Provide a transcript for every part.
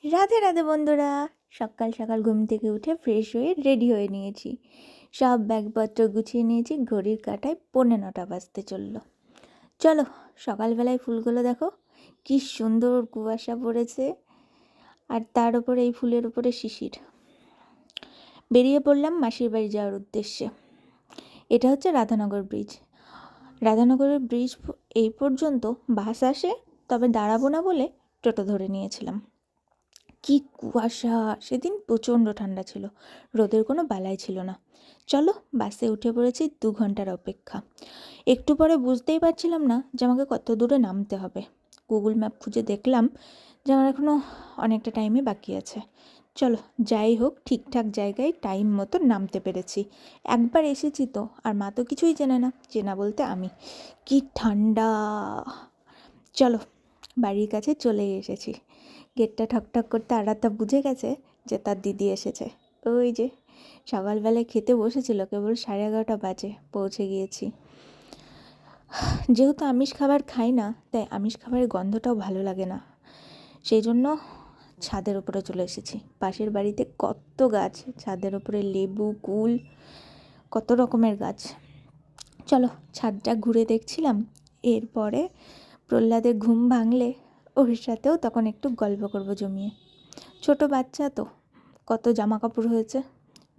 রাধে রাধে বন্ধুরা, সকাল সকাল ঘুম থেকে উঠে ফ্রেশ হয়ে রেডি হয়ে নিয়েছি। সব ব্যাগপত্র গুছিয়ে নিয়েছি। ঘড়ির কাঁটায় 9:45 বাজতে চললো। চলো, সকালবেলায় ফুলগুলো দেখো কি সুন্দর কুয়াশা পড়েছে, আর তার উপরে এই ফুলের উপরে শিশির। বেরিয়ে পড়লাম মাসির বাড়ি যাওয়ার উদ্দেশ্যে। এটা হচ্ছে রাধানগর ব্রিজ। রাধানগরের ব্রিজ এই পর্যন্ত বাস আসে, তবে দাঁড়াবো না বলে টোটো ধরে নিয়েছিলাম। কি কুয়াশা! সেদিন প্রচণ্ড ঠান্ডা ছিল, রোদের কোনো বালাই ছিল না। চলো, বাসে উঠে পড়েছি। 2 ঘন্টার অপেক্ষা। একটু পরে বুঝতেই পারছিলাম না যে আমাকে কত দূরে নামতে হবে। গুগল ম্যাপ খুঁজে দেখলাম যে আমার এখনও অনেকটা টাইমে বাকি আছে। চলো, যাই হোক, ঠিকঠাক জায়গায় টাইম মতো নামতে পেরেছি। একবার এসেছি তো, আর মা তো কিছুই চেনে না, চেনা বলতে আমি। কি ঠান্ডা! চলো, বাড়ির কাছে চলে এসেছি। গেটটা ঠকঠক করতে আরাধ্যা বুঝে গেছে যে তার দিদি এসেছে। ওই যে সকালবেলায় খেতে বসেছিল, কেবল 11:30 বাজে পৌঁছে গিয়েছি। যেহেতু আমিষ খাবার খাই না, তাই আমিষ খাবারের গন্ধটাও ভালো লাগে না, সেই জন্য ছাদের উপরে চলে এসেছি। পাশের বাড়িতে কত গাছ, ছাদের উপরে লেবু, কুল, কত রকমের গাছ। চলো, ছাদটা ঘুরে দেখছিলাম। এরপরে প্রহ্লাদের ঘুম ভাঙলে ওর সাথেও তখন একটু গল্প করবো জমিয়ে। ছোট বাচ্চা তো, কত জামা কাপড় হয়েছে।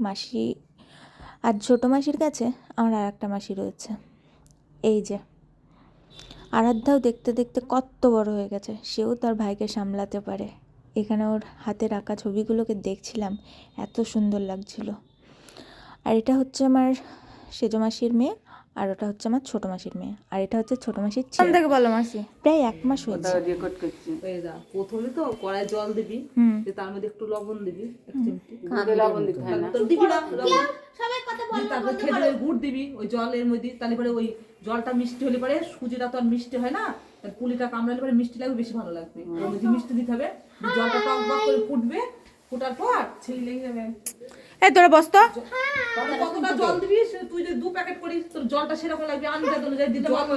মাসি আর ছোটো মাসির কাছে আমার আর একটা মাসি রয়েছে। এই যে আরাধ্যাও দেখতে দেখতে কত বড় হয়ে গেছে, সেও তার ভাইকে সামলাতে পারে। এখানে ওর হাতে রাখা ছবিগুলোকে দেখছিলাম, এত সুন্দর লাগছিল। আর এটা হচ্ছে আমার সেজো মাসির মেয়ে, আর ওটা হচ্ছে আমার ছোটো মাসির মেয়ে, আর এটা হচ্ছে ছোটো মাসির ছেলে। থেকে বলো মাসি, প্রায় 1 মাস হয়েছে। প্রথমে তো কড়াই জল দিবি, তার মধ্যে একটু লবণ দিবি, এক চিমটি লবণ দিবি না, দিবি না লবণ, সবাই কথা বলে, তারপর খেজুরের গুড় দিবি ওই জলের মধ্যে। তাহলে পরে ওই জলটা মিষ্টি হলে পরে, সুজিটা তো আর মিষ্টি হয় না, তার পুলিটা কামড়ালে পরে মিষ্টি লাগবে, বেশি ভালো লাগবে। ওর মধ্যে মিষ্টি দিতে হবে, জলটা টক বক করে ফুটবে, ফোটার পর ছেলে লেগে যাবে। এই তোরা বস তো। কতটা জল দিবি, তুই যদি 2 প্যাকেট করিস তোর জলটা সেরকম লাগবে, আন্দাজ অনুযায়ী দিতে পারবো।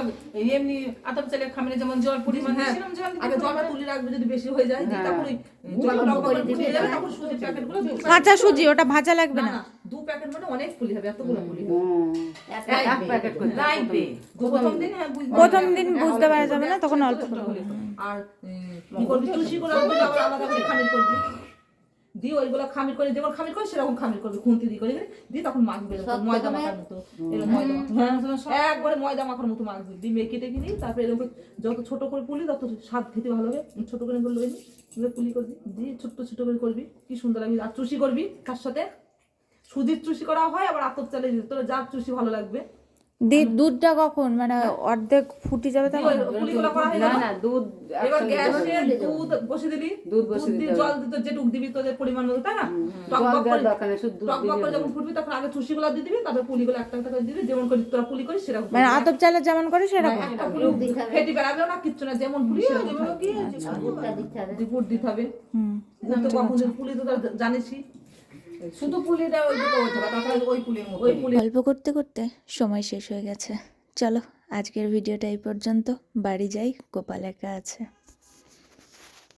এমনি আতপ চালের খামিরে যেমন জল পরিমাণ দিছিলাম, জল আগে জলটা তুলে রাখবি, যদি বেশি হয়ে যায় তারপর ওই জলটা টক করে ফুটে যাবে, তারপর সুজির প্যাকেটগুলো কাঁচা সুজি, ওটা ভাজা লাগবে না। 2 প্যাকেট মানে অনেক ফুলি হবে, এতগুলো ফুলি হবে। এক প্যাকেট করে লাগবে প্রথম দিন। হ্যাঁ, প্রথম দিন বুঝতে পারা যাবে না, তখন অল্প করে। আর কি করবি, চুষি করে আলাদা করে খামির করবি, দিয়ে ওইগুলো খামির করে, যেমন খামির করে সেরকম খামির করবি, খুন্তি দিয়ে করে দিয়ে তখন মাখবি ময়দা মাখার মতো। এরকম ময়দা একবারে ময়দা মাখার মতো মাখবি, দিয়ে মেখে টেকে নিই। তারপরে এরকম যত ছোট করে পুলি তত স্বাদ খেতে ভালো হবে। ছোট করে লই নি, পুলি করবি, দিয়ে ছোট্ট ছোট করে করবি, কি সুন্দর লাগবে। আর চুষি করবি, তার সাথে সুজির চুষি করা হয়, আবার আতপ চালের, তোর যার চুষি ভালো লাগবে। দুধটা কখন, মানে অর্ধেক ফুটে যাবে তখন? না না, দুধ এবার গ্যাসে দুধ বসে দিবি, দুধ দিয়ে জল দিতে যেটুক দিবি তোদের পরিমাণ মতো, তাই না? টক বক করে যখন ফুটবি তখন আগে চুষিগুলো দিয়ে দিবি, তারপর পুলিগুলো একটা একটা করে দিবি, যেমন করে তোরা পুলি করিস সেরকম। মানে আতপ চালে যেমন করে সেরকম একটা পুলি ফেটে বেরাবেও না, কিচ্ছু না, যেমন পুলি সেরকম গুড় দিতে হবে। গুড় তো কখন পুলি তো জানিসই, শুধু পুলিটা ওই দিকে হতে হবে, তারপরে ওই পুলির মতো। গল্প করতে করতে সময় শেষ হয়ে গেছে। চলো, আজকের ভিডিওটা এই পর্যন্ত। বাড়ি যাই, গোপাল একা আছে।